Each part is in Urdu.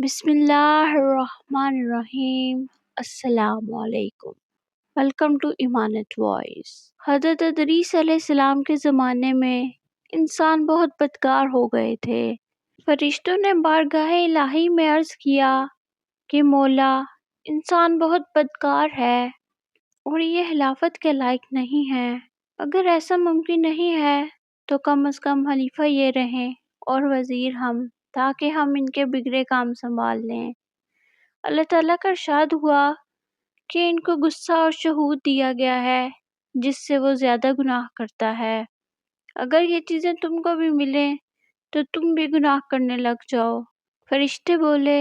بسم اللہ الرحمن الرحیم۔ السلام علیکم۔ ویلکم ٹو ایمانت وائس۔ حضرت ادریس علیہ السلام کے زمانے میں انسان بہت بدکار ہو گئے تھے۔ فرشتوں نے بارگاہ الہی میں عرض کیا کہ مولا، انسان بہت بدکار ہے اور یہ خلافت کے لائق نہیں ہے۔ اگر ایسا ممکن نہیں ہے تو کم از کم خلیفہ یہ رہیں اور وزیر ہم، تاکہ ہم ان کے بگڑے کام سنبھال لیں۔ اللہ تعالیٰ کا ارشاد ہوا کہ ان کو غصہ اور شہود دیا گیا ہے جس سے وہ زیادہ گناہ کرتا ہے۔ اگر یہ چیزیں تم کو بھی ملیں تو تم بھی گناہ کرنے لگ جاؤ۔ فرشتے بولے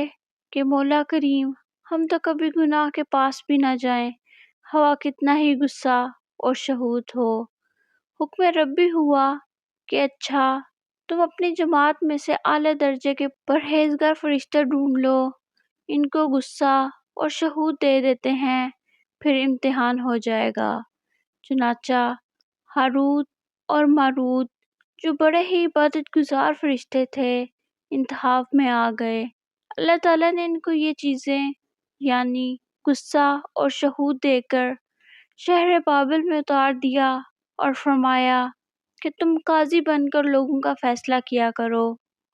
کہ مولا کریم، ہم تو کبھی گناہ کے پاس بھی نہ جائیں، خواہ کتنا ہی غصہ اور شہود ہو۔ حکم ربی ہوا کہ اچھا، تم اپنی جماعت میں سے اعلیٰ درجے کے پرہیزگار فرشتہ ڈھونڈ لو، ان کو غصہ اور شہود دے دیتے ہیں، پھر امتحان ہو جائے گا۔ چنانچہ ہاروت اور ماروت، جو بڑے ہی عبادت گزار فرشتے تھے، انتخاب میں آ گئے۔ اللہ تعالیٰ نے ان کو یہ چیزیں یعنی غصہ اور شہود دے کر شہر بابل میں اتار دیا اور فرمایا کہ تم قاضی بن کر لوگوں کا فیصلہ کیا کرو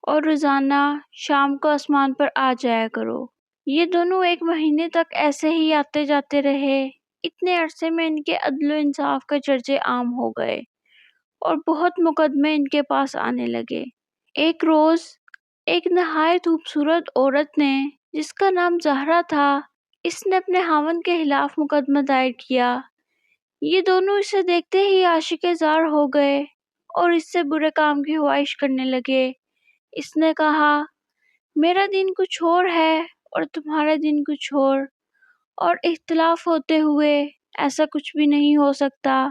اور روزانہ شام کو آسمان پر آ جایا کرو۔ یہ دونوں 1 مہینے تک ایسے ہی آتے جاتے رہے۔ اتنے عرصے میں ان کے عدل و انصاف کے چرچے عام ہو گئے اور بہت مقدمے ان کے پاس آنے لگے۔ ایک روز ایک نہایت خوبصورت عورت نے، جس کا نام زہرا تھا، اس نے اپنے خاوند کے خلاف مقدمہ دائر کیا۔ یہ دونوں اسے دیکھتے ہی عاشق زار ہو گئے اور اس سے برے کام کی خواہش کرنے لگے۔ اس نے کہا، میرا دین کچھ اور ہے اور تمہارا دین کچھ اور اختلاف ہوتے ہوئے ایسا کچھ بھی نہیں ہو سکتا۔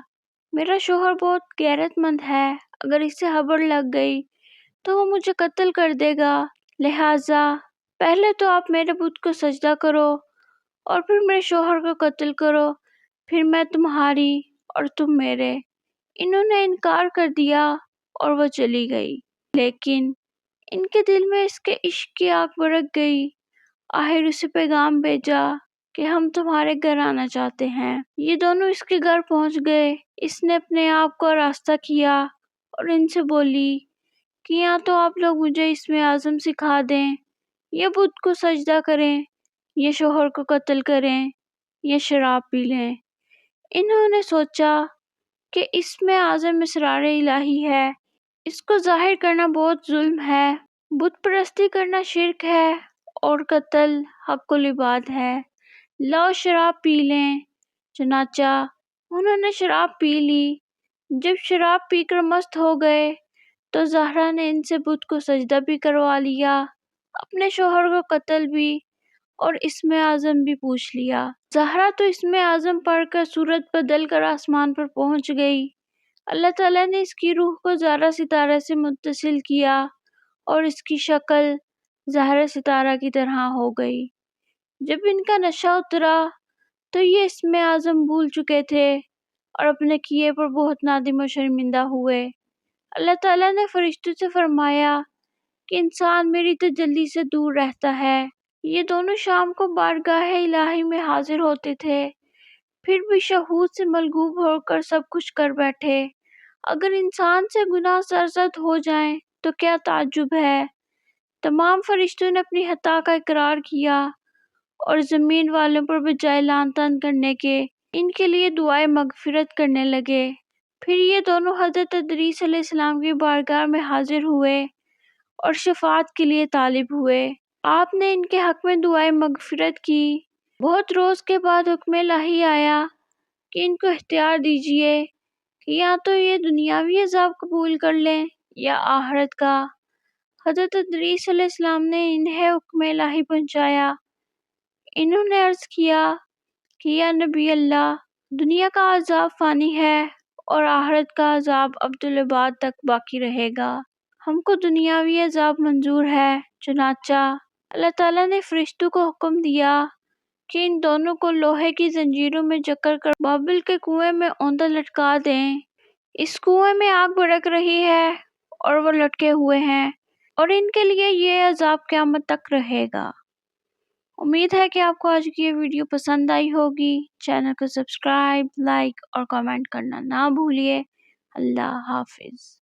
میرا شوہر بہت غیرت مند ہے، اگر اسے خبر لگ گئی تو وہ مجھے قتل کر دے گا، لہٰذا پہلے تو آپ میرے بت کو سجدہ کرو اور پھر میرے شوہر کو قتل کرو، پھر میں تمہاری اور تم میرے۔ انہوں نے انکار کر دیا اور وہ چلی گئی، لیکن ان کے دل میں اس کے عشق کی آگ بھڑک گئی۔ آخر اسے پیغام بھیجا کہ ہم تمہارے گھر آنا چاہتے ہیں۔ یہ دونوں اس کے گھر پہنچ گئے۔ اس نے اپنے آپ کو آراستہ کیا اور ان سے بولی کہ یا تو آپ لوگ مجھے اسم اعظم سکھا دیں، یا بت کو سجدہ کریں، یا شوہر کو قتل کریں، یا شراب پی لیں۔ انہوں نے سوچا کہ اسم اعظم اسرار الہی ہے، اس کو ظاہر کرنا بہت ظلم ہے، بت پرستی کرنا شرک ہے اور قتل حق العباد ہے، لاؤ شراب پی لیں۔ چنانچہ انہوں نے شراب پی لی۔ جب شراب پی کر مست ہو گئے تو زہرا نے ان سے بت کو سجدہ بھی کروا لیا، اپنے شوہر کو قتل بھی اور اسم اعظم بھی پوچھ لیا۔ زہرا تو اسم اعظم پڑھ کر صورت بدل کر آسمان پر پہنچ گئی۔ اللہ تعالیٰ نے اس کی روح کو زہرا ستارہ سے متصل کیا اور اس کی شکل زہرا ستارہ کی طرح ہو گئی۔ جب ان کا نشہ اترا تو یہ اسم اعظم بھول چکے تھے اور اپنے کیے پر بہت نادم و شرمندہ ہوئے۔ اللہ تعالیٰ نے فرشتوں سے فرمایا کہ انسان میری تجلی سے دور رہتا ہے۔ یہ دونوں شام کو بارگاہ الہی میں حاضر ہوتے تھے، پھر بھی شہود سے ملغوب ہو کر سب کچھ کر بیٹھے۔ اگر انسان سے گناہ سرزد ہو جائیں تو کیا تعجب ہے۔ تمام فرشتوں نے اپنی خطا کا اقرار کیا اور زمین والوں پر بجائے لعن طعن کرنے کے ان کے لیے دعائے مغفرت کرنے لگے۔ پھر یہ دونوں حضرت ادریس علیہ السلام کی بارگاہ میں حاضر ہوئے اور شفاعت کے لیے طالب ہوئے۔ آپ نے ان کے حق میں دعائے مغفرت کی۔ بہت روز کے بعد حکم الہی آیا کہ ان کو اختیار دیجیے کہ یا تو یہ دنیاوی عذاب قبول کر لیں یا آخرت کا۔ حضرت ادریس علیہ السلام نے انہیں حکم الہی پہنچایا۔ انہوں نے عرض کیا کہ یا نبی اللہ، دنیا کا عذاب فانی ہے اور آخرت کا عذاب ابدالآباد تک باقی رہے گا، ہم کو دنیاوی عذاب منظور ہے۔ چنانچہ اللہ تعالیٰ نے فرشتوں کو حکم دیا کہ ان دونوں کو لوہے کی زنجیروں میں جکڑ کر بابل کے کنویں میں اوندا لٹکا دیں۔ اس کنویں میں آگ بھڑک رہی ہے اور وہ لٹکے ہوئے ہیں اور ان کے لیے یہ عذاب قیامت تک رہے گا۔ امید ہے کہ آپ کو آج کی یہ ویڈیو پسند آئی ہوگی. چینل کو سبسکرائب، لائک اور کمنٹ کرنا نہ بھولیے. اللہ حافظ.